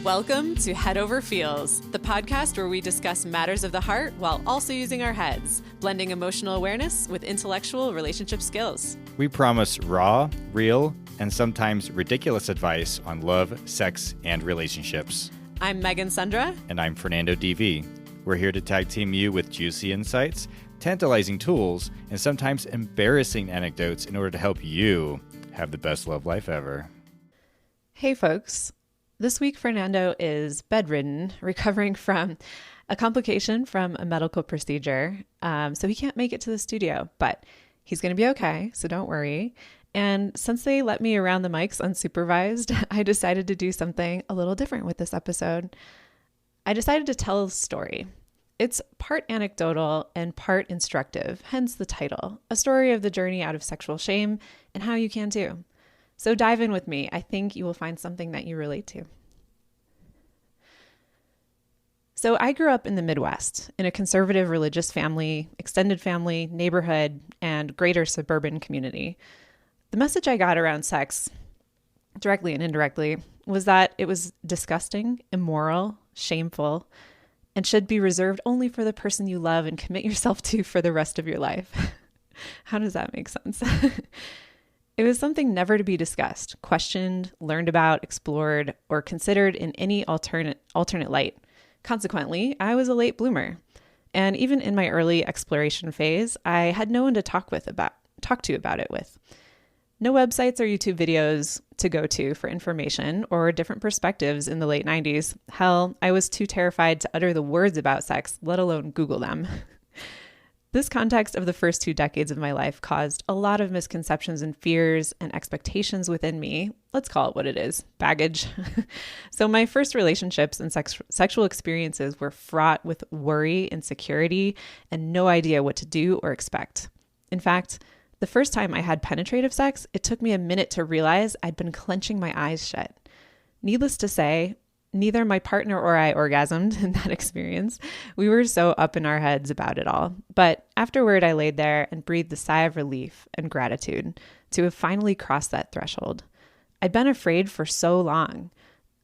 Welcome to Head Over Feels, the podcast where we discuss matters of the heart while also using our heads, blending emotional awareness with intellectual relationship skills. We promise raw, real, and sometimes ridiculous advice on love, sex, and relationships. I'm Megan Sundra. And I'm Fernando DV. We're here to tag team you with juicy insights, tantalizing tools, and sometimes embarrassing anecdotes in order to help you have the best love life ever. Hey folks. This week, Fernando is bedridden, recovering from a complication from a medical procedure. So he can't make it to the studio, but he's going to be okay. So don't worry. And since they let me around the mics unsupervised, I decided to do something a little different with this episode. I decided to tell a story. It's part anecdotal and part instructive, hence the title, a story of the journey out of sexual shame and how you can too. So dive in with me. I think you will find something that you relate to. So I grew up in the Midwest in a conservative religious family, extended family, neighborhood, and greater suburban community. The message I got around sex, directly and indirectly, was that it was disgusting, immoral, shameful, and should be reserved only for the person you love and commit yourself to for the rest of your life. How does that make sense? It was something never to be discussed, questioned, learned about, explored, or considered in any alternate light. Consequently, I was a late bloomer. And even in my early exploration phase, I had no one to talk to about it with. No websites or YouTube videos to go to for information or different perspectives in the late 90s. Hell, I was too terrified to utter the words about sex, let alone Google them. This context of the first 2 decades of my life caused a lot of misconceptions and fears and expectations within me. Let's call it what it is, baggage. So my first relationships and sexual experiences were fraught with worry, insecurity, and no idea what to do or expect. In fact, the first time I had penetrative sex, it took me a minute to realize I'd been clenching my eyes shut. Needless to say, neither my partner or I orgasmed in that experience. We were so up in our heads about it all. But afterward, I laid there and breathed a sigh of relief and gratitude to have finally crossed that threshold. I'd been afraid for so long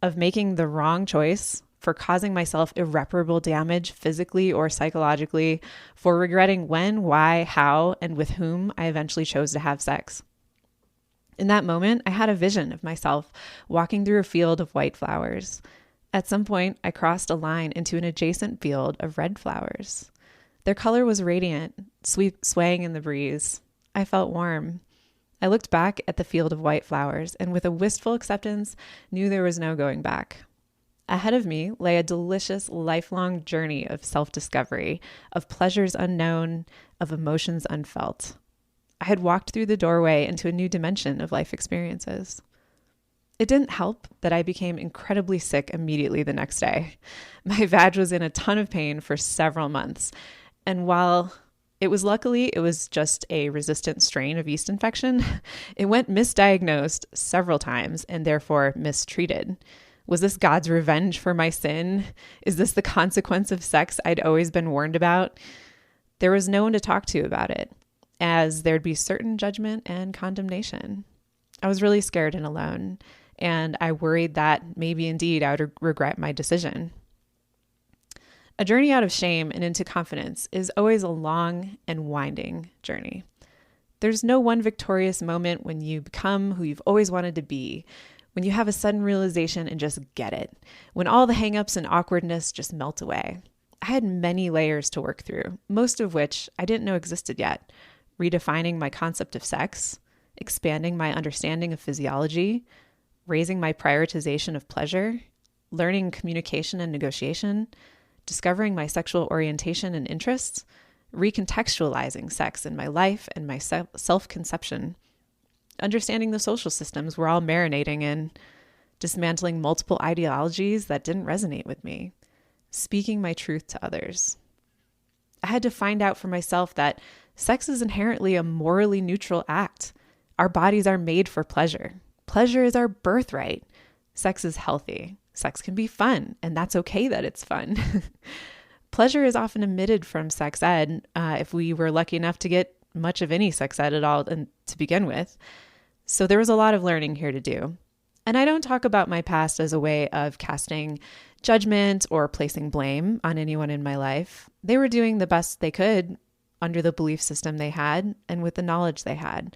of making the wrong choice, for causing myself irreparable damage physically or psychologically, for regretting when, why, how, and with whom I eventually chose to have sex. In that moment, I had a vision of myself walking through a field of white flowers. At some point, I crossed a line into an adjacent field of red flowers. Their color was radiant, swaying in the breeze. I felt warm. I looked back at the field of white flowers and with a wistful acceptance, knew there was no going back. Ahead of me lay a delicious, lifelong journey of self-discovery, of pleasures unknown, of emotions unfelt. I had walked through the doorway into a new dimension of life experiences. It didn't help that I became incredibly sick immediately the next day. My vag was in a ton of pain for several months. And while it was just a resistant strain of yeast infection, it went misdiagnosed several times and therefore mistreated. Was this God's revenge for my sin? Is this the consequence of sex I'd always been warned about? There was no one to talk to about it, as there'd be certain judgment and condemnation. I was really scared and alone, and I worried that maybe indeed I would regret my decision. A journey out of shame and into confidence is always a long and winding journey. There's no one victorious moment when you become who you've always wanted to be, when you have a sudden realization and just get it, when all the hangups and awkwardness just melt away. I had many layers to work through, most of which I didn't know existed yet. Redefining my concept of sex, expanding my understanding of physiology, raising my prioritization of pleasure, learning communication and negotiation, discovering my sexual orientation and interests, recontextualizing sex in my life and my self-conception, understanding the social systems we're all marinating in, dismantling multiple ideologies that didn't resonate with me, speaking my truth to others. I had to find out for myself that sex is inherently a morally neutral act. Our bodies are made for pleasure. Pleasure is our birthright. Sex is healthy. Sex can be fun, and that's okay that it's fun. Pleasure is often omitted from sex ed, if we were lucky enough to get much of any sex ed at all to begin with. So there was a lot of learning here to do. And I don't talk about my past as a way of casting judgment or placing blame on anyone in my life. They were doing the best they could under the belief system they had and with the knowledge they had.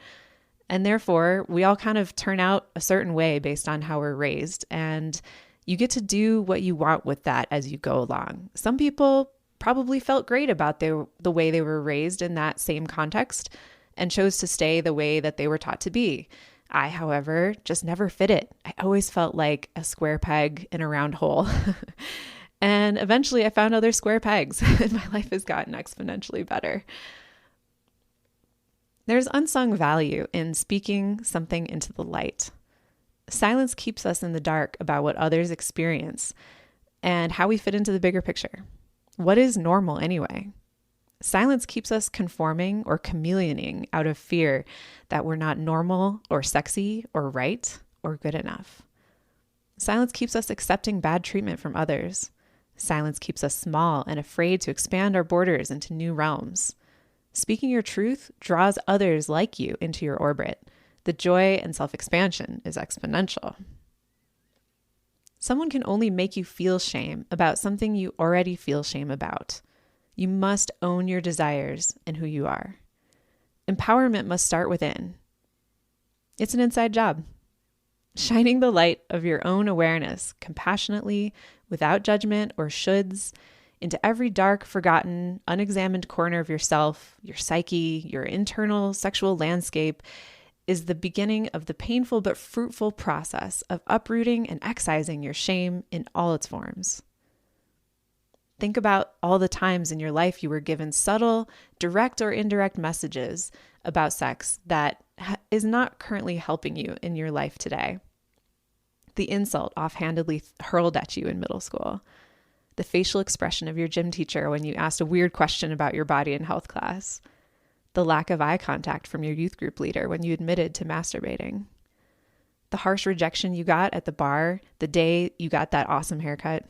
And therefore, we all kind of turn out a certain way based on how we're raised. And you get to do what you want with that as you go along. Some people probably felt great about the way they were raised in that same context and chose to stay the way that they were taught to be. I, however, just never fit it. I always felt like a square peg in a round hole. And eventually I found other square pegs and my life has gotten exponentially better. There's unsung value in speaking something into the light. Silence keeps us in the dark about what others experience and how we fit into the bigger picture. What is normal anyway? Silence keeps us conforming or chameleoning out of fear that we're not normal or sexy or right or good enough. Silence keeps us accepting bad treatment from others. Silence keeps us small and afraid to expand our borders into new realms. Speaking your truth draws others like you into your orbit. The joy and self-expansion is exponential. Someone can only make you feel shame about something you already feel shame about. You must own your desires and who you are. Empowerment must start within. It's an inside job. Shining the light of your own awareness compassionately, without judgment or shoulds, into every dark, forgotten, unexamined corner of yourself, your psyche, your internal sexual landscape, is the beginning of the painful but fruitful process of uprooting and excising your shame in all its forms. Think about all the times in your life you were given subtle, direct or indirect messages about sex that is not currently helping you in your life today. The insult offhandedly hurled at you in middle school. The facial expression of your gym teacher when you asked a weird question about your body in health class. The lack of eye contact from your youth group leader when you admitted to masturbating. The harsh rejection you got at the bar the day you got that awesome haircut.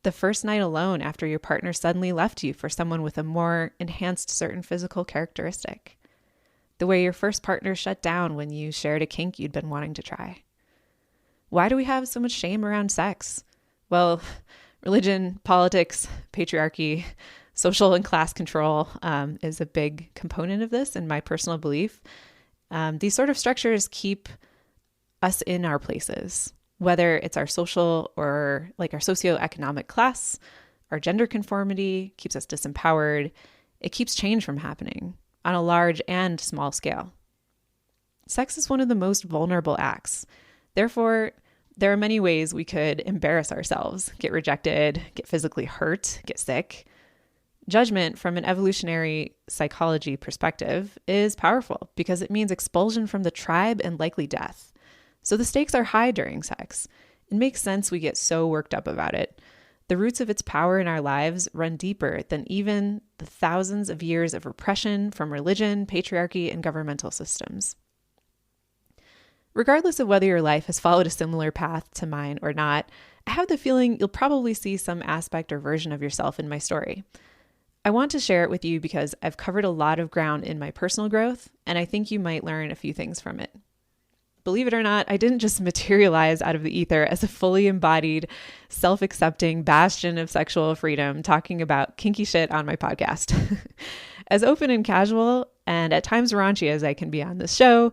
The first night alone after your partner suddenly left you for someone with a more enhanced certain physical characteristic. The way your first partner shut down when you shared a kink you'd been wanting to try. Why do we have so much shame around sex? Well, religion, politics, patriarchy, social and class control is a big component of this, in my personal belief. These sort of structures keep us in our places, whether it's our social or like our socioeconomic class, our gender conformity keeps us disempowered. It keeps change from happening on a large and small scale. Sex is one of the most vulnerable acts. Therefore, there are many ways we could embarrass ourselves, get rejected, get physically hurt, get sick. Judgment from an evolutionary psychology perspective is powerful because it means expulsion from the tribe and likely death. So the stakes are high during sex. It makes sense we get so worked up about it. The roots of its power in our lives run deeper than even the thousands of years of repression from religion, patriarchy, and governmental systems. Regardless of whether your life has followed a similar path to mine or not, I have the feeling you'll probably see some aspect or version of yourself in my story. I want to share it with you because I've covered a lot of ground in my personal growth, and I think you might learn a few things from it. Believe it or not, I didn't just materialize out of the ether as a fully embodied, self-accepting bastion of sexual freedom talking about kinky shit on my podcast. As open and casual, and at times raunchy as I can be on this show,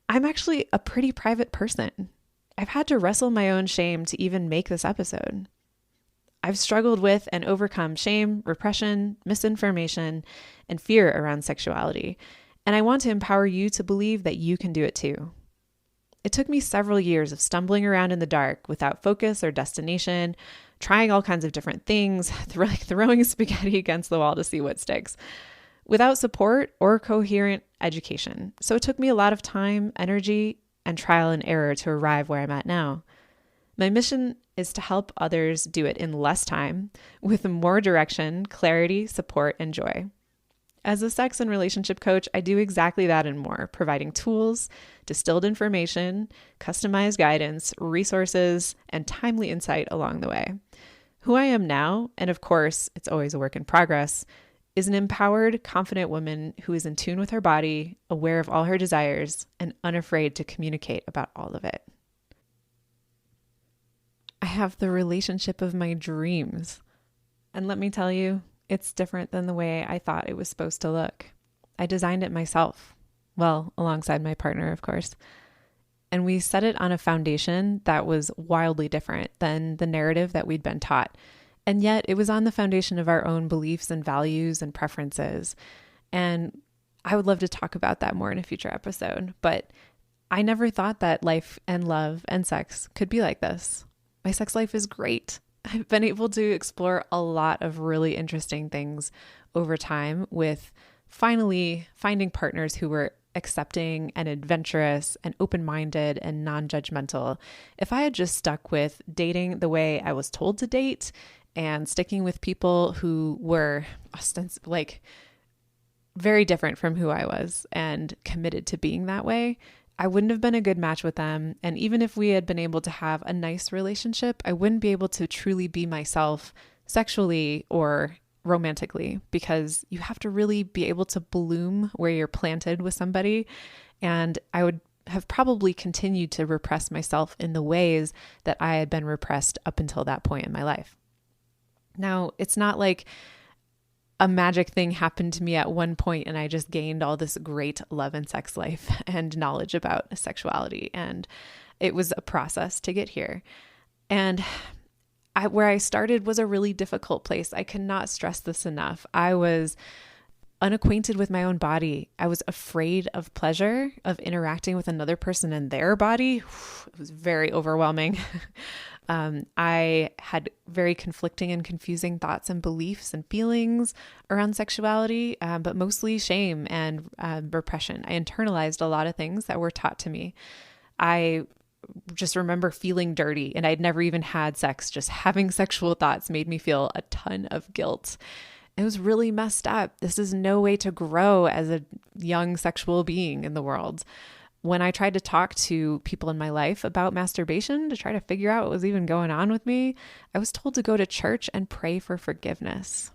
I'm actually a pretty private person. I've had to wrestle my own shame to even make this episode. I've struggled with and overcome shame, repression, misinformation, and fear around sexuality, and I want to empower you to believe that you can do it too. It took me several years of stumbling around in the dark without focus or destination, trying all kinds of different things, throwing spaghetti against the wall to see what sticks, without support or coherent education. So it took me a lot of time, energy, and trial and error to arrive where I'm at now. My mission is to help others do it in less time, with more direction, clarity, support, and joy. As a sex and relationship coach, I do exactly that and more, providing tools, distilled information, customized guidance, resources, and timely insight along the way. Who I am now, and of course, it's always a work in progress, is an empowered, confident woman who is in tune with her body, aware of all her desires, and unafraid to communicate about all of it. I have the relationship of my dreams. And let me tell you, it's different than the way I thought it was supposed to look. I designed it myself. Well, alongside my partner, of course. And we set it on a foundation that was wildly different than the narrative that we'd been taught. And yet it was on the foundation of our own beliefs and values and preferences. And I would love to talk about that more in a future episode. But I never thought that life and love and sex could be like this. My sex life is great. I've been able to explore a lot of really interesting things over time with finally finding partners who were accepting and adventurous and open-minded and non-judgmental. If I had just stuck with dating the way I was told to date and sticking with people who were like very different from who I was and committed to being that way, I wouldn't have been a good match with them. And even if we had been able to have a nice relationship, I wouldn't be able to truly be myself sexually or romantically, because you have to really be able to bloom where you're planted with somebody. And I would have probably continued to repress myself in the ways that I had been repressed up until that point in my life. Now, it's not like a magic thing happened to me at one point and I just gained all this great love and sex life and knowledge about sexuality. And it was a process to get here. And where I started was a really difficult place. I cannot stress this enough. I was unacquainted with my own body. I was afraid of pleasure, of interacting with another person in their body. It was very overwhelming. I had very conflicting and confusing thoughts and beliefs and feelings around sexuality, but mostly shame and repression. I internalized a lot of things that were taught to me. I just remember feeling dirty, and I'd never even had sex. Just having sexual thoughts made me feel a ton of guilt. It was really messed up. This is no way to grow as a young sexual being in the world. When I tried to talk to people in my life about masturbation to try to figure out what was even going on with me, I was told to go to church and pray for forgiveness.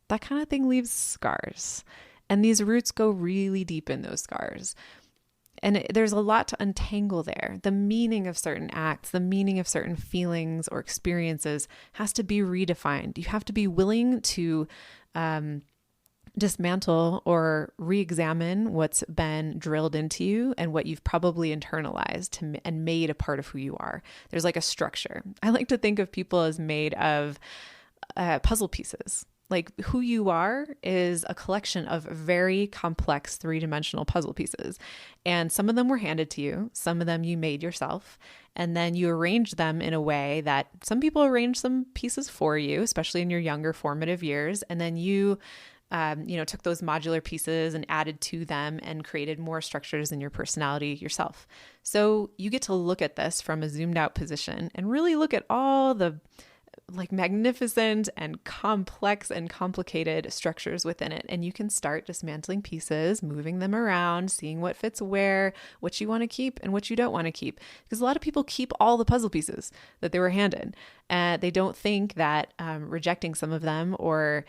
That kind of thing leaves scars, and these roots go really deep in those scars. And there's a lot to untangle there. The meaning of certain acts, the meaning of certain feelings or experiences has to be redefined. You have to be willing to dismantle or re-examine what's been drilled into you and what you've probably internalized and made a part of who you are. There's like a structure. I like to think of people as made of puzzle pieces. Like who you are is a collection of very complex three-dimensional puzzle pieces. And some of them were handed to you. Some of them you made yourself. And then you arrange them in a way that some people arrange some pieces for you, especially in your younger formative years. And then you took those modular pieces and added to them and created more structures in your personality yourself. So you get to look at this from a zoomed out position and really look at all the like magnificent and complex and complicated structures within it. And you can start dismantling pieces, moving them around, seeing what fits where, what you want to keep and what you don't want to keep. Because a lot of people keep all the puzzle pieces that they were handed. And they don't think that rejecting some of them or,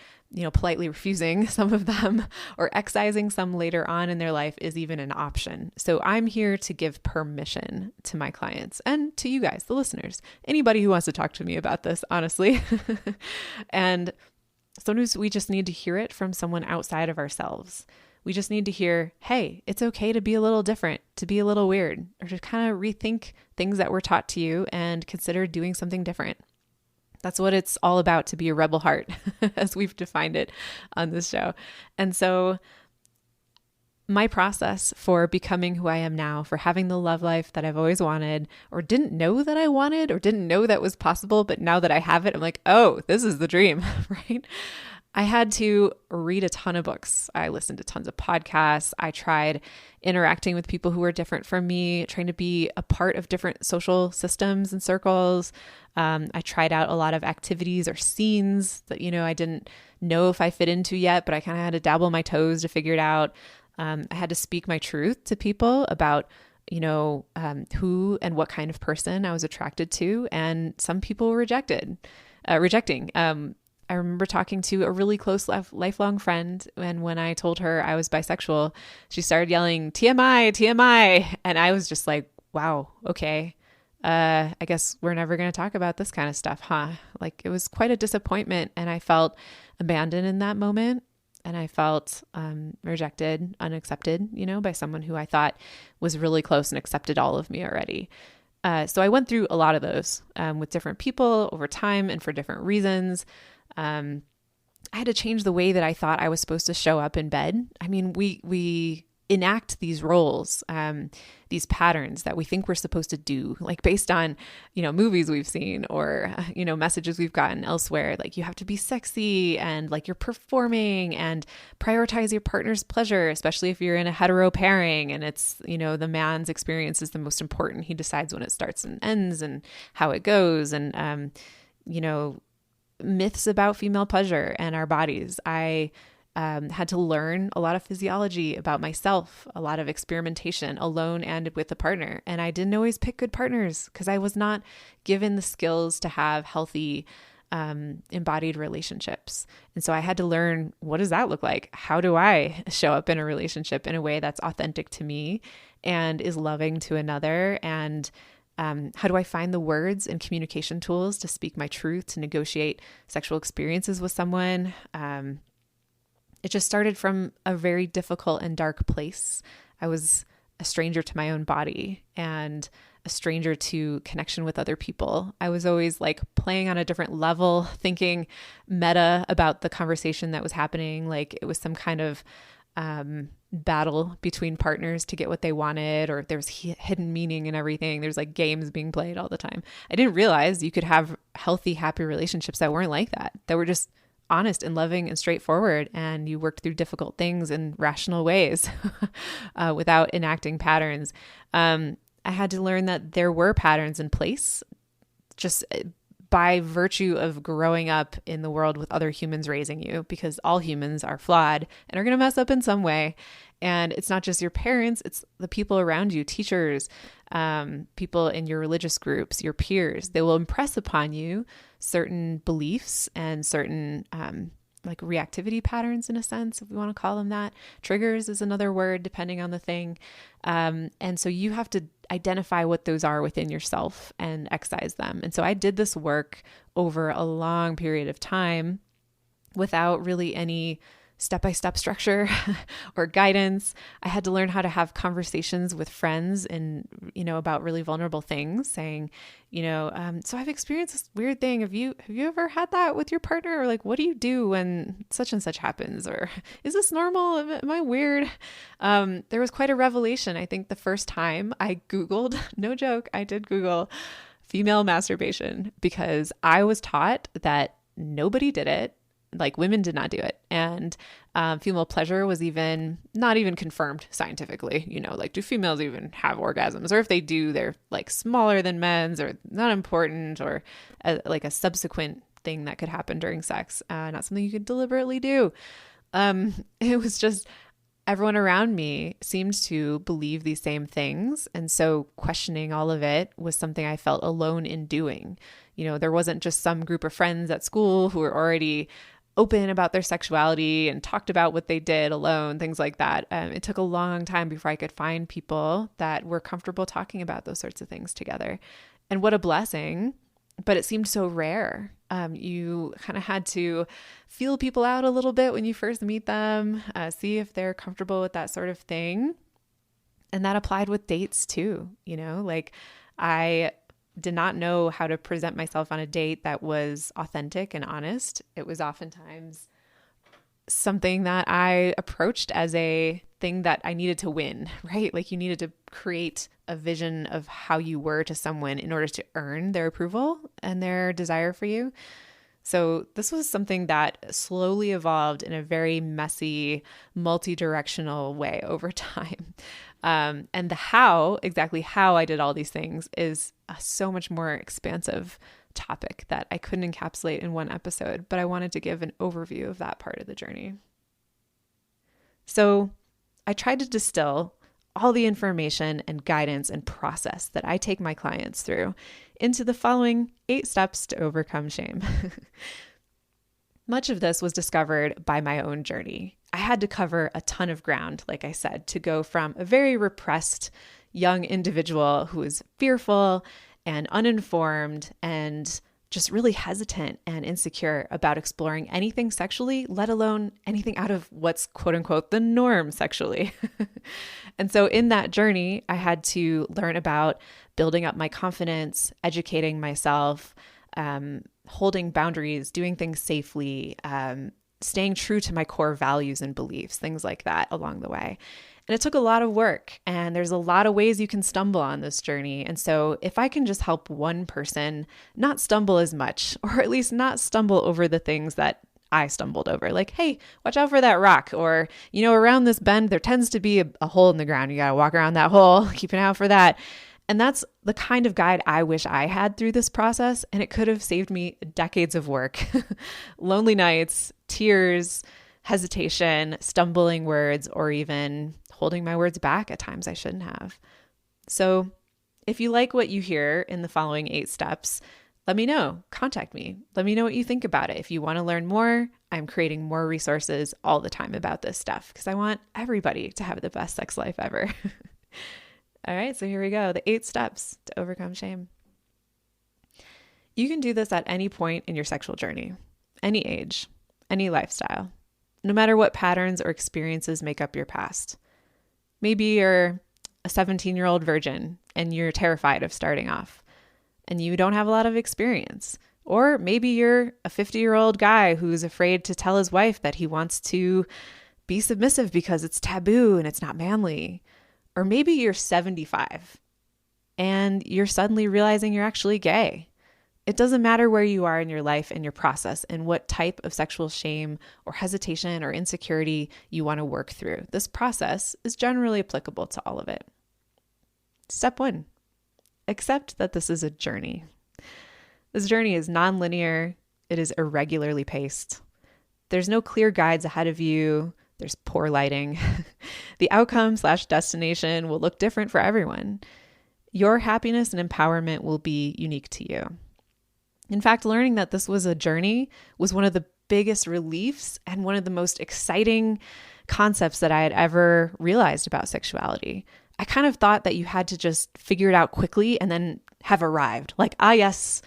politely refusing some of them or excising some later on in their life is even an option. So I'm here to give permission to my clients and to you guys, the listeners, anybody who wants to talk to me about this, honestly. And sometimes we just need to hear it from someone outside of ourselves. We just need to hear, hey, it's okay to be a little different, to be a little weird, or to kind of rethink things that were taught to you and consider doing something different. That's what it's all about, to be a rebel heart, as we've defined it on this show. And so my process for becoming who I am now, for having the love life that I've always wanted, or didn't know that I wanted, or didn't know that was possible, but now that I have it, I'm like, oh, this is the dream, right? I had to read a ton of books. I listened to tons of podcasts. I tried interacting with people who were different from me, trying to be a part of different social systems and circles. I tried out a lot of activities or scenes that, I didn't know if I fit into yet, but I kind of had to dabble my toes to figure it out. I had to speak my truth to people about, who and what kind of person I was attracted to. And some people were rejecting. I remember talking to a really close lifelong friend, and when I told her I was bisexual, she started yelling, TMI, TMI. And I was just like, wow, okay. I guess we're never going to talk about this kind of stuff, huh? Like it was quite a disappointment, and I felt abandoned in that moment. And I felt rejected, unaccepted, by someone who I thought was really close and accepted all of me already. So I went through a lot of those with different people over time and for different reasons. I had to change the way that I thought I was supposed to show up in bed. I mean, we enact these roles, these patterns that we think we're supposed to do, like based on, movies we've seen or, messages we've gotten elsewhere. Like you have to be sexy and like you're performing and prioritize your partner's pleasure, especially if you're in a hetero pairing and it's, the man's experience is the most important. He decides when it starts and ends and how it goes. And, myths about female pleasure and our bodies. I had to learn a lot of physiology about myself, a lot of experimentation alone and with a partner. And I didn't always pick good partners because I was not given the skills to have healthy, embodied relationships. And so I had to learn, what does that look like? How do I show up in a relationship in a way that's authentic to me and is loving to another? And how do I find the words and communication tools to speak my truth, to negotiate sexual experiences with someone? It just started from a very difficult and dark place. I was a stranger to my own body and a stranger to connection with other people. I was always like playing on a different level, thinking meta about the conversation that was happening. Like it was some kind of battle between partners to get what they wanted, or there was hidden meaning in everything. There's like games being played all the time. I didn't realize you could have healthy, happy relationships that weren't like that were just honest and loving and straightforward, and you worked through difficult things in rational ways without enacting patterns. I had to learn that there were patterns in place just by virtue of growing up in the world with other humans raising you, because all humans are flawed and are going to mess up in some way. And it's not just your parents, it's the people around you, teachers, people in your religious groups, your peers. They will impress upon you certain beliefs and certain like reactivity patterns, in a sense, if we want to call them that. Triggers is another word, depending on the thing. And so you have to identify what those are within yourself and excise them. And so I did this work over a long period of time without really any step-by-step structure or guidance. I had to learn how to have conversations with friends and, about really vulnerable things, saying, so I've experienced this weird thing. Have you ever had that with your partner? Or like, what do you do when such and such happens? Or is this normal? Am I weird? There was quite a revelation. I think the first time I Googled, no joke, I did Google female masturbation because I was taught that nobody did it. Like women did not do it. And female pleasure was not even confirmed scientifically, like do females even have orgasms? Or if they do, they're like smaller than men's or not important, or like a subsequent thing that could happen during sex, not something you could deliberately do. It was just everyone around me seemed to believe these same things. And so questioning all of it was something I felt alone in doing. There wasn't just some group of friends at school who were already open about their sexuality and talked about what they did alone, things like that. It took a long time before I could find people that were comfortable talking about those sorts of things together. And what a blessing, but it seemed so rare. You kind of had to feel people out a little bit when you first meet them, see if they're comfortable with that sort of thing. And that applied with dates too, like I did not know how to present myself on a date that was authentic and honest. It was oftentimes something that I approached as a thing that I needed to win, right? Like you needed to create a vision of how you were to someone in order to earn their approval and their desire for you. So this was something that slowly evolved in a very messy, multi-directional way over time. And exactly how I did all these things is a so much more expansive topic that I couldn't encapsulate in one episode, but I wanted to give an overview of that part of the journey. So I tried to distill all the information and guidance and process that I take my clients through into the following 8 steps to overcome shame. Much of this was discovered by my own journey. I had to cover a ton of ground, like I said, to go from a very repressed young individual who was fearful and uninformed and just really hesitant and insecure about exploring anything sexually, let alone anything out of what's quote unquote the norm sexually. And so in that journey, I had to learn about building up my confidence, educating myself, holding boundaries, doing things safely, staying true to my core values and beliefs, things like that along the way. And it took a lot of work, and there's a lot of ways you can stumble on this journey. And so if I can just help one person not stumble as much, or at least not stumble over the things that I stumbled over, like, hey, watch out for that rock, or, around this bend, there tends to be a hole in the ground. You got to walk around that hole, keep an eye out for that. And that's the kind of guide I wish I had through this process. And it could have saved me decades of work, lonely nights, tears, hesitation, stumbling words, or even holding my words back at times I shouldn't have. So if you like what you hear in the following 8 steps, let me know. Contact me. Let me know what you think about it. If you want to learn more, I'm creating more resources all the time about this stuff because I want everybody to have the best sex life ever. All right, so here we go. The 8 steps to overcome shame. You can do this at any point in your sexual journey, any age, any lifestyle, no matter what patterns or experiences make up your past. Maybe you're a 17-year-old virgin and you're terrified of starting off and you don't have a lot of experience. Or maybe you're a 50-year-old guy who's afraid to tell his wife that he wants to be submissive because it's taboo and it's not manly. Or maybe you're 75 and you're suddenly realizing you're actually gay. It doesn't matter where you are in your life and your process and what type of sexual shame or hesitation or insecurity you want to work through. This process is generally applicable to all of it. Step 1, accept that this is a journey. This journey is non-linear. It is irregularly paced. There's no clear guides ahead of you. There's poor lighting. The outcome/destination will look different for everyone. Your happiness and empowerment will be unique to you. In fact, learning that this was a journey was one of the biggest reliefs and one of the most exciting concepts that I had ever realized about sexuality. I kind of thought that you had to just figure it out quickly and then have arrived. Like, yes,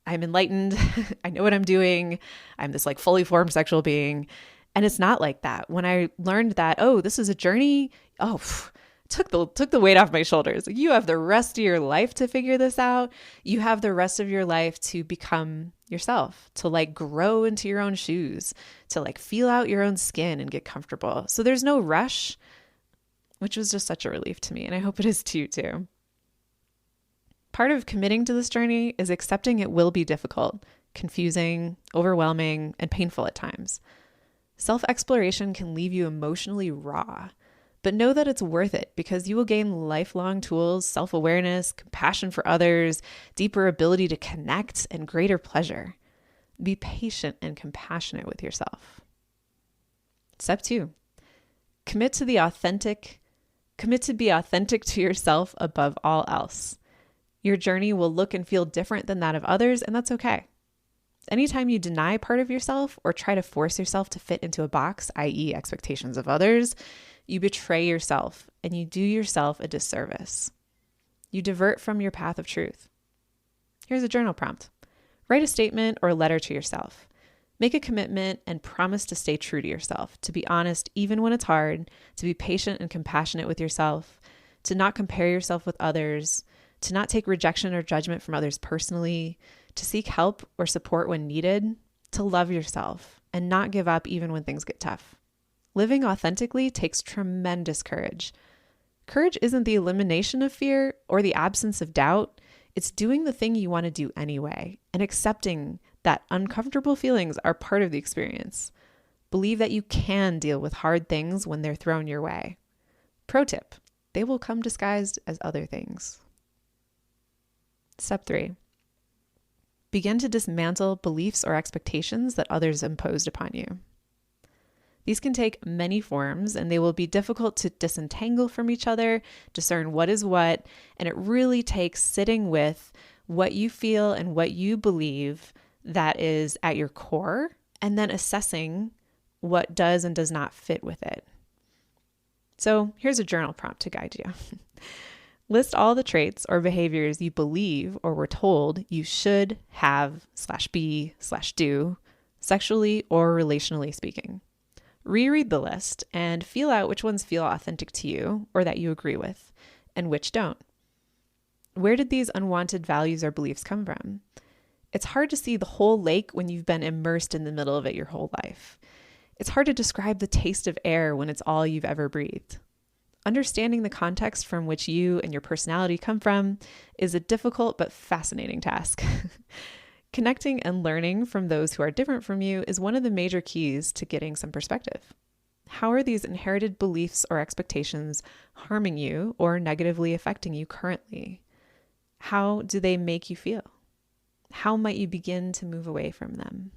I'm enlightened. I know what I'm doing. I'm this fully formed sexual being. And it's not like that. When I learned that, this is a journey, took the weight off my shoulders. You have the rest of your life to figure this out. You have the rest of your life to become yourself, to grow into your own shoes, to feel out your own skin and get comfortable. So there's no rush, which was just such a relief to me. And I hope it is to you too. Part of committing to this journey is accepting it will be difficult, confusing, overwhelming, and painful at times. Self-exploration can leave you emotionally raw, but know that it's worth it because you will gain lifelong tools, self-awareness, compassion for others, deeper ability to connect, and greater pleasure. Be patient and compassionate with yourself. Step 2, commit to be authentic to yourself above all else. Your journey will look and feel different than that of others, and that's okay. Anytime you deny part of yourself or try to force yourself to fit into a box, i.e. expectations of others, you betray yourself and you do yourself a disservice. You divert from your path of truth. Here's a journal prompt. Write a statement or a letter to yourself. Make a commitment and promise to stay true to yourself, to be honest even when it's hard, to be patient and compassionate with yourself, to not compare yourself with others, to not take rejection or judgment from others personally, to seek help or support when needed, to love yourself and not give up even when things get tough. Living authentically takes tremendous courage. Courage isn't the elimination of fear or the absence of doubt. It's doing the thing you want to do anyway and accepting that uncomfortable feelings are part of the experience. Believe that you can deal with hard things when they're thrown your way. Pro tip, they will come disguised as other things. Step 3. Begin to dismantle beliefs or expectations that others imposed upon you. These can take many forms and they will be difficult to disentangle from each other, discern what is what, and it really takes sitting with what you feel and what you believe that is at your core, and then assessing what does and does not fit with it. So here's a journal prompt to guide you. List all the traits or behaviors you believe or were told you should have /be/do, sexually or relationally speaking. Reread the list and feel out which ones feel authentic to you or that you agree with, and which don't. Where did these unwanted values or beliefs come from? It's hard to see the whole lake when you've been immersed in the middle of it your whole life. It's hard to describe the taste of air when it's all you've ever breathed. Understanding the context from which you and your personality come from is a difficult but fascinating task. Connecting and learning from those who are different from you is one of the major keys to getting some perspective. How are these inherited beliefs or expectations harming you or negatively affecting you currently? How do they make you feel? How might you begin to move away from them?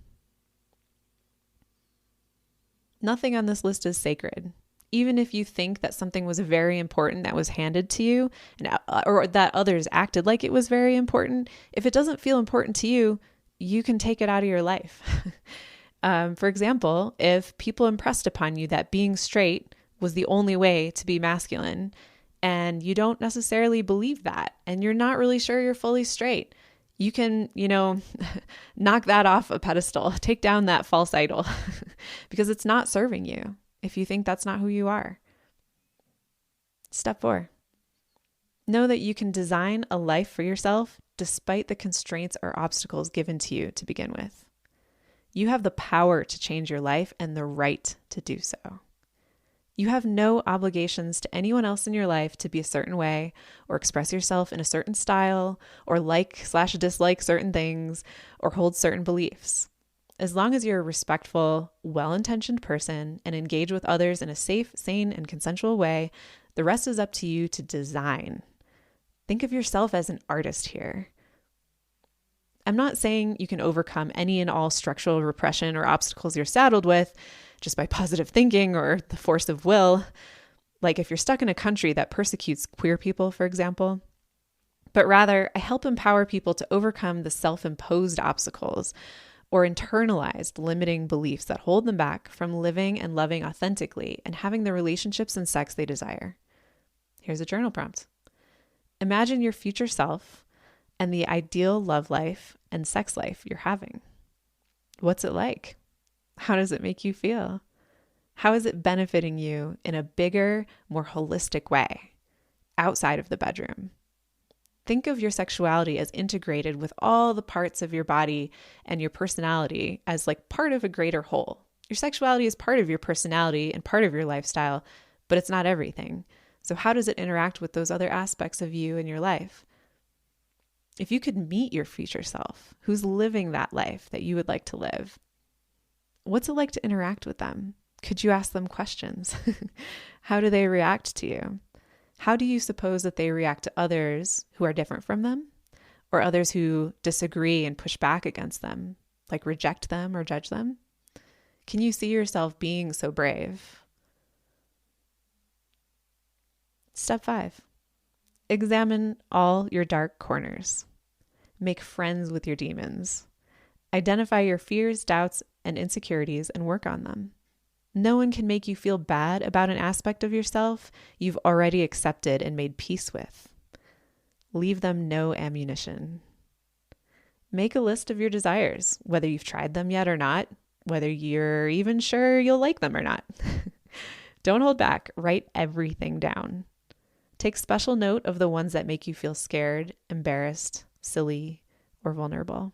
Nothing on this list is sacred. Even if you think that something was very important that was handed to you, or that others acted like it was very important, if it doesn't feel important to you, you can take it out of your life. For example, if people impressed upon you that being straight was the only way to be masculine, and you don't necessarily believe that, and you're not really sure you're fully straight, you can, knock that off a pedestal, take down that false idol, because it's not serving you if you think that's not who you are. Step 4. Know that you can design a life for yourself despite the constraints or obstacles given to you to begin with. You have the power to change your life and the right to do so. You have no obligations to anyone else in your life to be a certain way or express yourself in a certain style or like/dislike certain things or hold certain beliefs. As long as you're a respectful, well-intentioned person and engage with others in a safe, sane, and consensual way, the rest is up to you to design. Think of yourself as an artist here. I'm not saying you can overcome any and all structural repression or obstacles you're saddled with just by positive thinking or the force of will, like if you're stuck in a country that persecutes queer people, for example. But rather, I help empower people to overcome the self-imposed obstacles or internalized limiting beliefs that hold them back from living and loving authentically and having the relationships and sex they desire. Here's a journal prompt. Imagine your future self and the ideal love life and sex life you're having. What's it like? How does it make you feel? How is it benefiting you in a bigger, more holistic way outside of the bedroom? Think of your sexuality as integrated with all the parts of your body and your personality as like part of a greater whole. Your sexuality is part of your personality and part of your lifestyle, but it's not everything. So how does it interact with those other aspects of you and your life? If you could meet your future self, who's living that life that you would like to live, what's it like to interact with them? Could you ask them questions? How do they react to you? How do you suppose that they react to others who are different from them, or others who disagree and push back against them, like reject them or judge them? Can you see yourself being so brave? Step 5, examine all your dark corners. Make friends with your demons. Identify your fears, doubts, and insecurities and work on them. No one can make you feel bad about an aspect of yourself you've already accepted and made peace with. Leave them no ammunition. Make a list of your desires, whether you've tried them yet or not, whether you're even sure you'll like them or not. Don't hold back. Write everything down. Take special note of the ones that make you feel scared, embarrassed, silly, or vulnerable.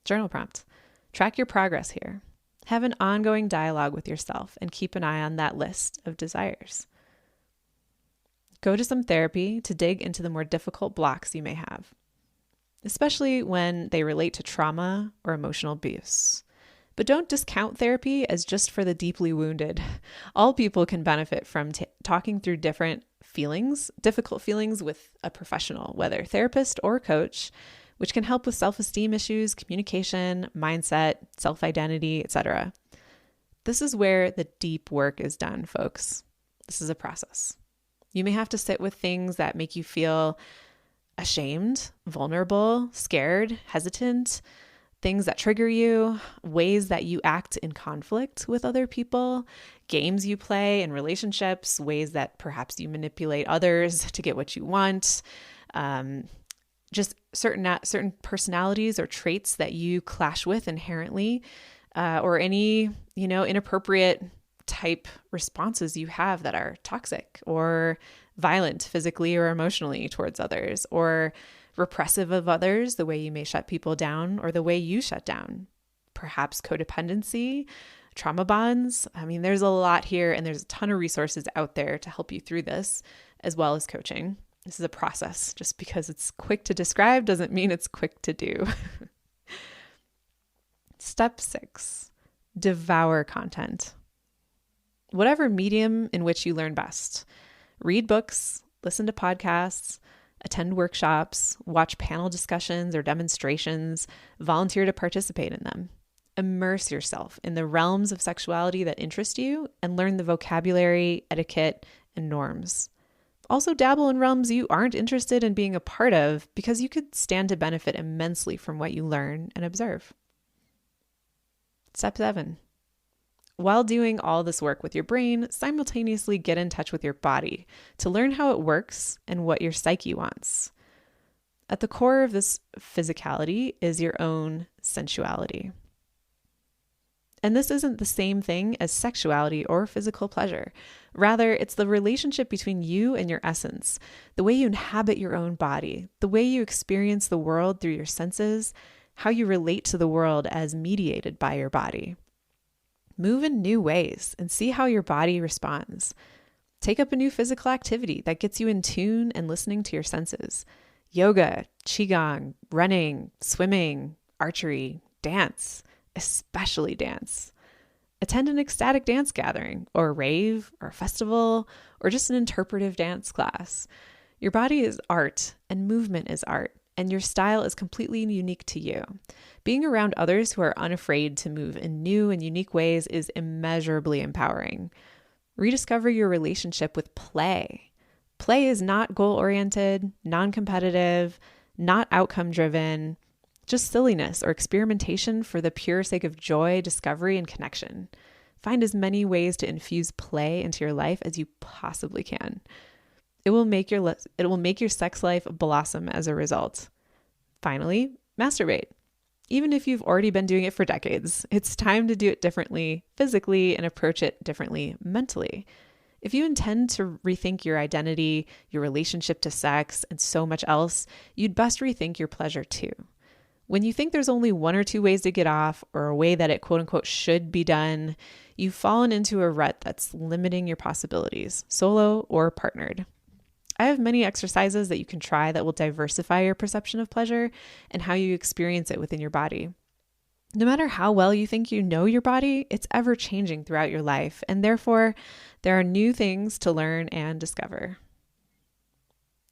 Journal prompt. Track your progress here. Have an ongoing dialogue with yourself and keep an eye on that list of desires. Go to some therapy to dig into the more difficult blocks you may have, especially when they relate to trauma or emotional abuse. But don't discount therapy as just for the deeply wounded. All people can benefit from talking through different feelings, difficult feelings with a professional, whether therapist or coach, which can help with self-esteem issues, communication, mindset, self-identity, etc. This is where the deep work is done, folks. This is a process. You may have to sit with things that make you feel ashamed, vulnerable, scared, hesitant, things that trigger you, ways that you act in conflict with other people, games you play in relationships, ways that perhaps you manipulate others to get what you want, just certain personalities or traits that you clash with inherently, or any, inappropriate type responses you have that are toxic or violent physically or emotionally towards others, or repressive of others, the way you may shut people down or the way you shut down. Perhaps codependency, trauma bonds. I mean, there's a lot here, and there's a ton of resources out there to help you through this, as well as coaching. This is a process. Just because it's quick to describe doesn't mean it's quick to do. Step 6, devour content. Whatever medium in which you learn best. Read books, listen to podcasts, attend workshops, watch panel discussions or demonstrations, volunteer to participate in them. Immerse yourself in the realms of sexuality that interest you and learn the vocabulary, etiquette, and norms. Also dabble in realms you aren't interested in being a part of, because you could stand to benefit immensely from what you learn and observe. Step 7. While doing all this work with your brain, simultaneously get in touch with your body to learn how it works and what your psyche wants. At the core of this physicality is your own sensuality. And this isn't the same thing as sexuality or physical pleasure. Rather, it's the relationship between you and your essence, the way you inhabit your own body, the way you experience the world through your senses, how you relate to the world as mediated by your body. Move in new ways and see how your body responds. Take up a new physical activity that gets you in tune and listening to your senses. Yoga, qigong, running, swimming, archery, dance, especially dance. Attend an ecstatic dance gathering or a rave or a festival or just an interpretive dance class. Your body is art and movement is art, and your style is completely unique to you. Being around others who are unafraid to move in new and unique ways is immeasurably empowering. Rediscover your relationship with play. Play is not goal-oriented, non-competitive, not outcome-driven, just silliness or experimentation for the pure sake of joy, discovery, and connection. Find as many ways to infuse play into your life as you possibly can. It will make your sex life blossom as a result. Finally, masturbate. Even if you've already been doing it for decades, it's time to do it differently physically and approach it differently mentally. If you intend to rethink your identity, your relationship to sex, and so much else, you'd best rethink your pleasure too. When you think there's only one or two ways to get off, or a way that it quote unquote should be done, you've fallen into a rut that's limiting your possibilities, solo or partnered. I have many exercises that you can try that will diversify your perception of pleasure and how you experience it within your body. No matter how well you think you know your body, it's ever changing throughout your life, and therefore there are new things to learn and discover.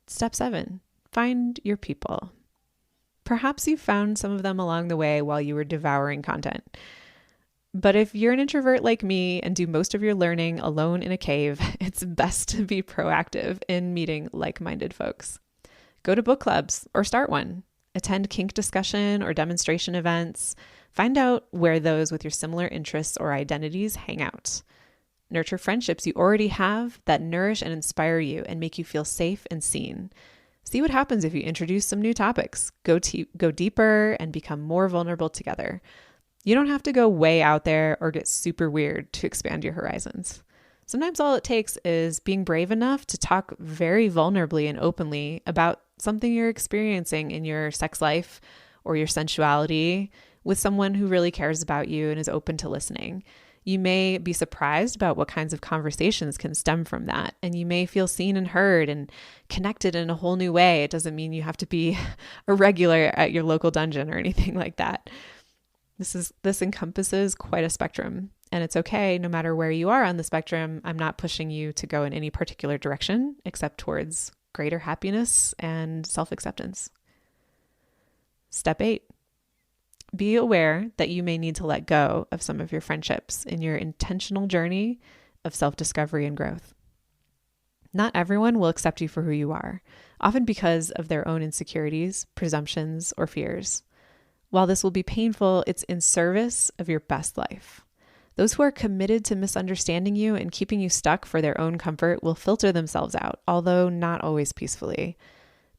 Step 7, find your people. Perhaps you found some of them along the way while you were devouring content. But if you're an introvert like me and do most of your learning alone in a cave, it's best to be proactive in meeting like-minded folks. Go to book clubs or start one. Attend kink discussion or demonstration events. Find out where those with your similar interests or identities hang out. Nurture friendships you already have that nourish and inspire you and make you feel safe and seen. See what happens if you introduce some new topics. Go deeper and become more vulnerable together. You don't have to go way out there or get super weird to expand your horizons. Sometimes all it takes is being brave enough to talk very vulnerably and openly about something you're experiencing in your sex life or your sensuality with someone who really cares about you and is open to listening. You may be surprised about what kinds of conversations can stem from that, and you may feel seen and heard and connected in a whole new way. It doesn't mean you have to be a regular at your local dungeon or anything like that. This encompasses quite a spectrum, and it's okay no matter where you are on the spectrum. I'm not pushing you to go in any particular direction except towards greater happiness and self-acceptance. Step 8. Be aware that you may need to let go of some of your friendships in your intentional journey of self-discovery and growth. Not everyone will accept you for who you are, often because of their own insecurities, presumptions, or fears. While this will be painful, it's in service of your best life. Those who are committed to misunderstanding you and keeping you stuck for their own comfort will filter themselves out, although not always peacefully.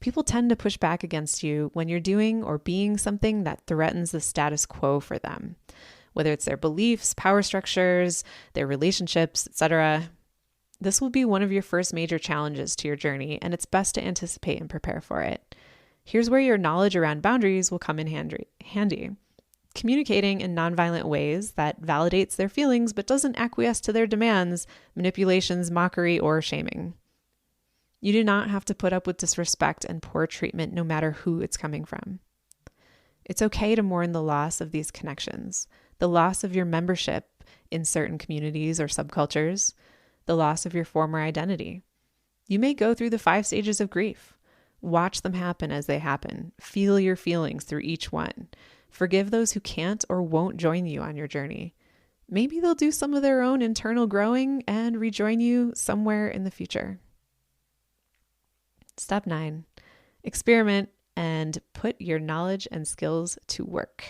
People tend to push back against you when you're doing or being something that threatens the status quo for them, whether it's their beliefs, power structures, their relationships, etc. This will be one of your first major challenges to your journey, and it's best to anticipate and prepare for it. Here's where your knowledge around boundaries will come in handy. Communicating in nonviolent ways that validates their feelings but doesn't acquiesce to their demands, manipulations, mockery, or shaming. You do not have to put up with disrespect and poor treatment no matter who it's coming from. It's okay to mourn the loss of these connections, the loss of your membership in certain communities or subcultures, the loss of your former identity. You may go through the 5 stages of grief. Watch them happen as they happen. Feel your feelings through each one. Forgive those who can't or won't join you on your journey. Maybe they'll do some of their own internal growing and rejoin you somewhere in the future. Step 9, experiment and put your knowledge and skills to work.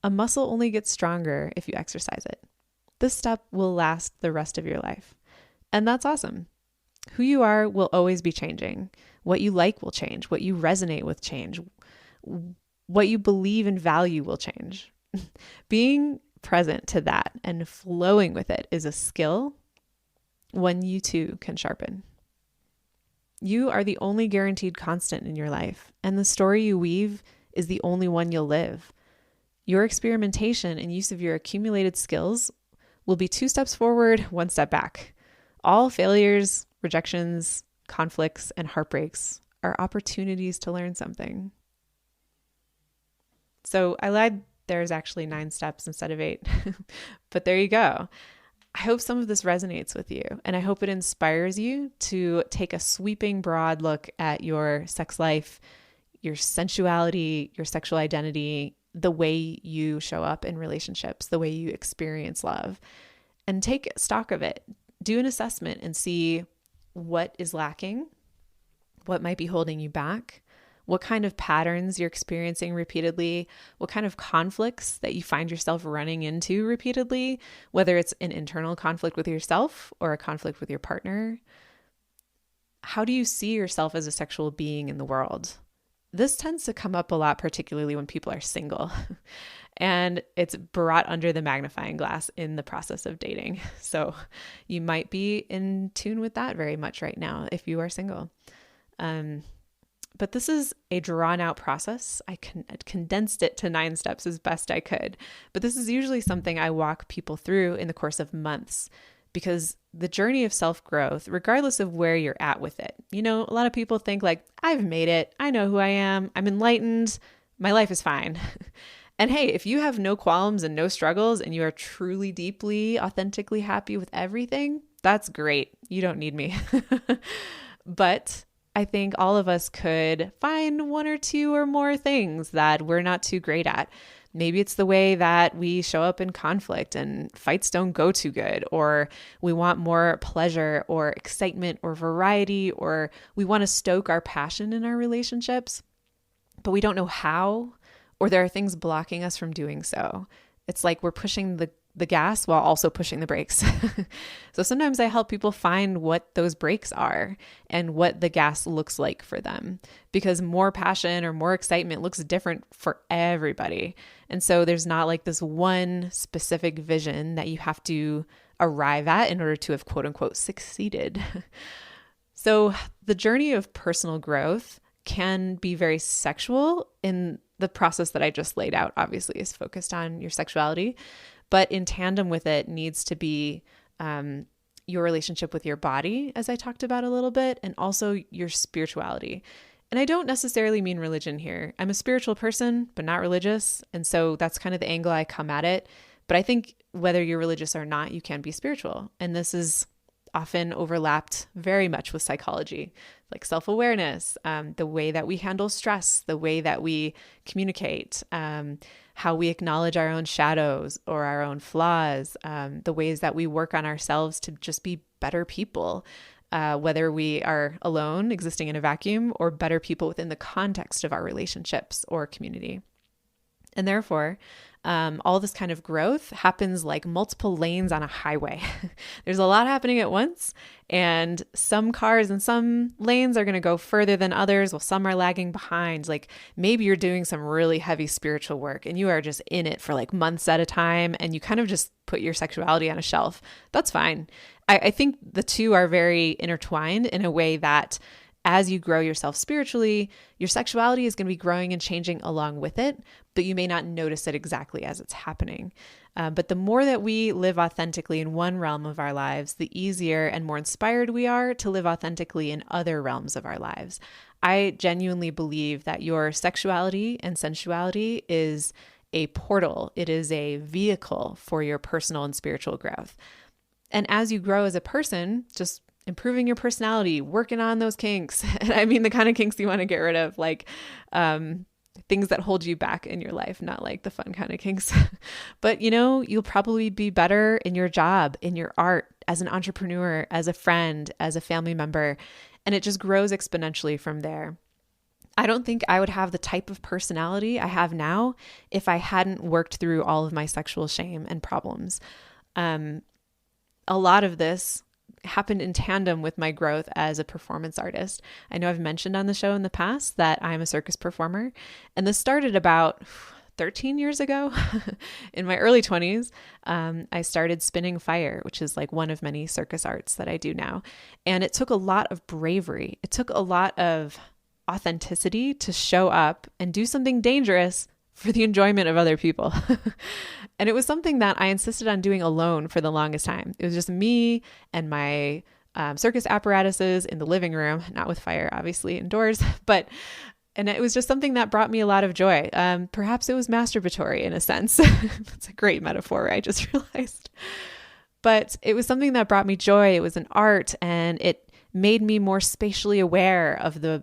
A muscle only gets stronger if you exercise it. This step will last the rest of your life. And that's awesome. Who you are will always be changing. What you like will change. What you resonate with change. What you believe and value will change. Being present to that and flowing with it is a skill, one you too can sharpen. You are the only guaranteed constant in your life, and the story you weave is the only one you'll live. Your experimentation and use of your accumulated skills will be 2 steps forward, 1 step back. All failures, rejections, conflicts, and heartbreaks are opportunities to learn something. So I lied, there's actually 9 steps instead of 8, but there you go. I hope some of this resonates with you, and I hope it inspires you to take a sweeping, broad look at your sex life, your sensuality, your sexual identity, the way you show up in relationships, the way you experience love, and take stock of it. Do an assessment and see what is lacking, what might be holding you back, what kind of patterns you're experiencing repeatedly, what kind of conflicts that you find yourself running into repeatedly, whether it's an internal conflict with yourself or a conflict with your partner. How do you see yourself as a sexual being in the world? This tends to come up a lot, particularly when people are single, and it's brought under the magnifying glass in the process of dating. So you might be in tune with that very much right now if you are single. But this is a drawn out process. I condensed it to 9 steps as best I could. But this is usually something I walk people through in the course of months, because the journey of self-growth, regardless of where you're at with it, a lot of people think like, I've made it. I know who I am. I'm enlightened. My life is fine. And hey, if you have no qualms and no struggles and you are truly, deeply, authentically happy with everything, that's great. You don't need me. But I think all of us could find 1 or 2 or more things that we're not too great at. Maybe it's the way that we show up in conflict and fights don't go too good, or we want more pleasure or excitement or variety, or we want to stoke our passion in our relationships, but we don't know how, or there are things blocking us from doing so. It's like we're pushing the gas while also pushing the brakes. So sometimes I help people find what those brakes are and what the gas looks like for them, because more passion or more excitement looks different for everybody. And so there's not like this one specific vision that you have to arrive at in order to have quote unquote succeeded. So the journey of personal growth can be very sexual in the process that I just laid out, obviously is focused on your sexuality. But in tandem with it needs to be your relationship with your body, as I talked about a little bit, and also your spirituality. And I don't necessarily mean religion here. I'm a spiritual person, but not religious. And so that's kind of the angle I come at it. But I think whether you're religious or not, you can be spiritual. And this is often overlapped very much with psychology, like self-awareness, the way that we handle stress, the way that we communicate, how we acknowledge our own shadows or our own flaws, the ways that we work on ourselves to just be better people, whether we are alone existing in a vacuum or better people within the context of our relationships or community. And therefore, all this kind of growth happens like multiple lanes on a highway. There's a lot happening at once, and some cars and some lanes are going to go further than others, while some are lagging behind. Like maybe you're doing some really heavy spiritual work and you are just in it for like months at a time, and you kind of just put your sexuality on a shelf. That's fine. I think the two are very intertwined in a way that as you grow yourself spiritually, your sexuality is going to be growing and changing along with it, but you may not notice it exactly as it's happening. But the more that we live authentically in one realm of our lives, the easier and more inspired we are to live authentically in other realms of our lives. I genuinely believe that your sexuality and sensuality is a portal. It is a vehicle for your personal and spiritual growth. And as you grow as a person, just improving your personality, working on those kinks. And I mean the kind of kinks you want to get rid of, like things that hold you back in your life, not like the fun kind of kinks. But you'll probably be better in your job, in your art, as an entrepreneur, as a friend, as a family member, and it just grows exponentially from there. I don't think I would have the type of personality I have now if I hadn't worked through all of my sexual shame and problems. A lot of this happened in tandem with my growth as a performance artist. I know I've mentioned on the show in the past that I'm a circus performer, and this started about 13 years ago. In my early 20s, I started spinning fire, which is like one of many circus arts that I do now. And it took a lot of bravery. It took a lot of authenticity to show up and do something dangerous for the enjoyment of other people. And it was something that I insisted on doing alone for the longest time. It was just me and my circus apparatuses in the living room, not with fire, obviously indoors, and it was just something that brought me a lot of joy. Perhaps it was masturbatory in a sense. That's a great metaphor, I just realized. But it was something that brought me joy. It was an art, and it made me more spatially aware of the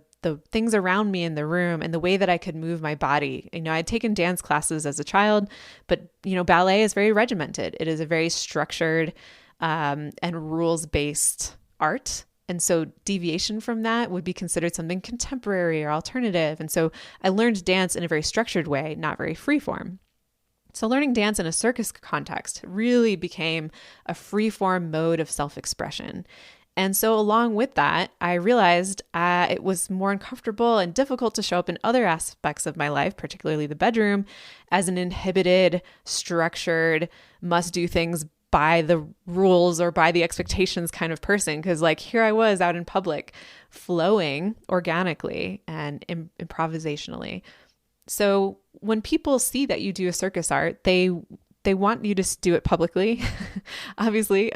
things around me in the room and the way that I could move my body. I'd taken dance classes as a child, but ballet is very regimented. It is a very structured and rules-based art. And so deviation from that would be considered something contemporary or alternative. And so I learned dance in a very structured way, not very freeform. So learning dance in a circus context really became a freeform mode of self-expression. And so along with that, I realized it was more uncomfortable and difficult to show up in other aspects of my life, particularly the bedroom, as an inhibited, structured, must do things by the rules or by the expectations kind of person. Because here I was out in public, flowing organically and improvisationally. So when people see that you do a circus art, they want you to do it publicly, obviously.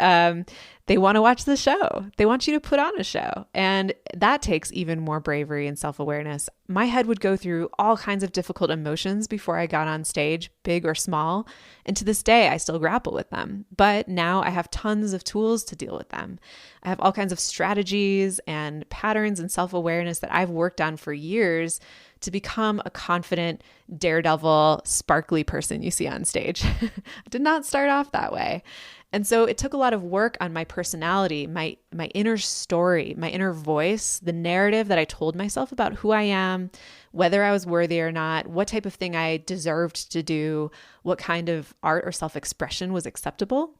They want to watch the show. They want you to put on a show. And that takes even more bravery and self-awareness. My head would go through all kinds of difficult emotions before I got on stage, big or small. And to this day, I still grapple with them. But now I have tons of tools to deal with them. I have all kinds of strategies and patterns and self-awareness that I've worked on for years to become a confident, daredevil, sparkly person you see on stage. I did not start off that way. And so it took a lot of work on my personality, my inner story, my inner voice, the narrative that I told myself about who I am, whether I was worthy or not, what type of thing I deserved to do, what kind of art or self-expression was acceptable,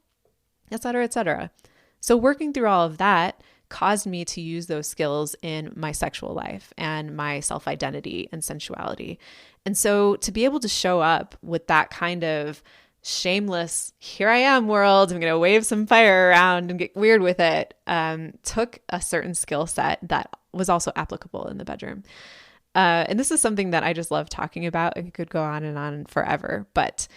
et cetera, et cetera. So working through all of that caused me to use those skills in my sexual life and my self-identity and sensuality. And so to be able to show up with that kind of shameless, here I am world, I'm going to wave some fire around and get weird with it, took a certain skill set that was also applicable in the bedroom. And this is something that I just love talking about. It could go on and on forever, but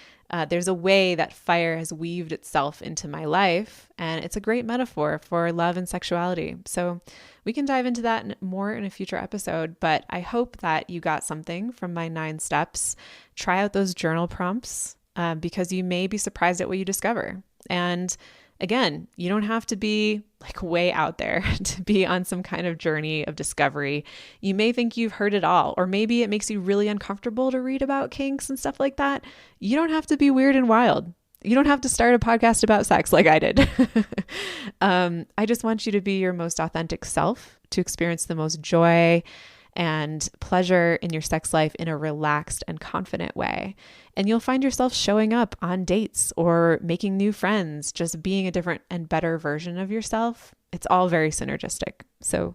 there's a way that fire has weaved itself into my life, and it's a great metaphor for love and sexuality. So we can dive into that more in a future episode, but I hope that you got something from my 9 steps. Try out those journal prompts because you may be surprised at what you discover. And again, you don't have to be way out there to be on some kind of journey of discovery. You may think you've heard it all, or maybe it makes you really uncomfortable to read about kinks and stuff like that. You don't have to be weird and wild. You don't have to start a podcast about sex like I did. I just want you to be your most authentic self, to experience the most joy and pleasure in your sex life in a relaxed and confident way. And you'll find yourself showing up on dates or making new friends, just being a different and better version of yourself. It's all very synergistic. So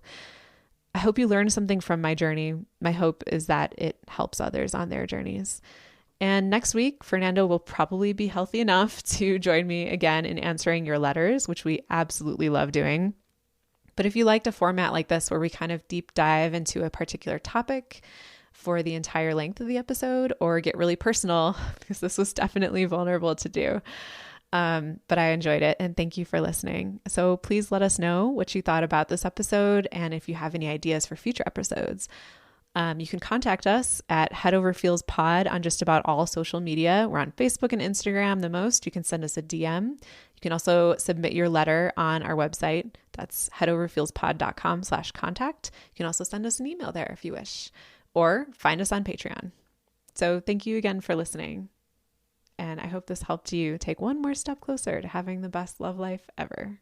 I hope you learned something from my journey. My hope is that it helps others on their journeys. And next week, Fernando will probably be healthy enough to join me again in answering your letters, which we absolutely love doing. But if you liked a format like this where we kind of deep dive into a particular topic for the entire length of the episode, or get really personal, because this was definitely vulnerable to do, but I enjoyed it, and thank you for listening. So please let us know what you thought about this episode, and if you have any ideas for future episodes. You can contact us at headoverfeelspod on just about all social media. We're on Facebook and Instagram the most. You can send us a DM. You can also submit your letter on our website. That's headoverfeelspod.com/contact. You can also send us an email there if you wish, or find us on Patreon. So thank you again for listening. And I hope this helped you take one more step closer to having the best love life ever.